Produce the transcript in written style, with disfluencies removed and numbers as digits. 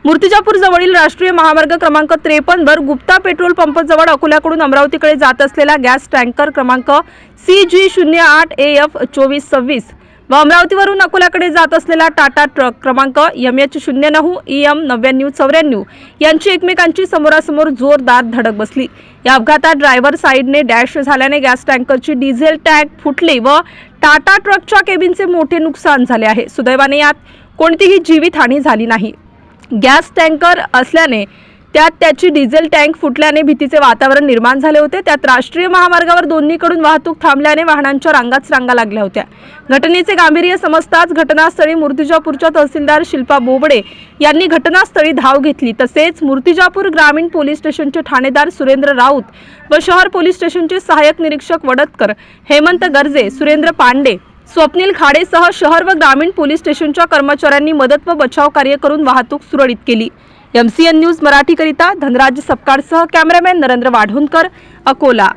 मूर्तिजापूर जवळील राष्ट्रीय महामार्ग क्रमांक 53 वर गुप्ता पेट्रोल पंप जवळ अकोल्याकडून अमरावतीकडे जात असलेला गॅस टँकर क्रमांक CG08AF 2426 व अमरावतीवरून अकोल्याकडे जात असलेला टाटा ट्रक क्रमांक MH09 EM 9994 यांची एकमेकांची समोरासमोर जोरदार धडक बसली। या अपघातात ड्रायव्हर साइडने डॅश झाल्याने गॅस टँकरची डिझेल टँक फुटली व टाटा ट्रकच्या केबिनचे मोठे नुकसान झाले आहे। सुदैवाने यात कोणतीही जीवितहानी झाली नाही। गॅस टँकर असल्याने त्यात त्याची डिझेल टँक फुटल्याने भीतीचे वातावरण निर्माण झाले होते। त्यात राष्ट्रीय महामार्गावर दोन्हीकडून वाहतूक थांबल्याने वाहनांच्या रांगा लागल्या होत्या। घटनेचे गांभीर्य समजताच घटनास्थळी मूर्तिजापूरच्या तहसीलदार शिल्पा बोबडे यांनी घटनास्थळी धाव घेतली। तसेच मूर्तिजापूर ग्रामीण पोलीस स्टेशनचे ठाणेदार सुरेंद्र राऊत व शहर पोलीस स्टेशनचे सहाय्यक निरीक्षक वडतकर, हेमंत गर्जे, सुरेंद्र पांडे, स्वप्नील खाडेसह शहर व ग्रामीण पोलीस स्टेशनच्या कर्मचाऱ्यांनी मदत व बचाव कार्य करून वाहतूक सुरळीत केली। MCN न्यूज मराठी करिता धनराज सपकाळसह कॅमेरामॅन नरेंद्र वाढोणकर, अकोला।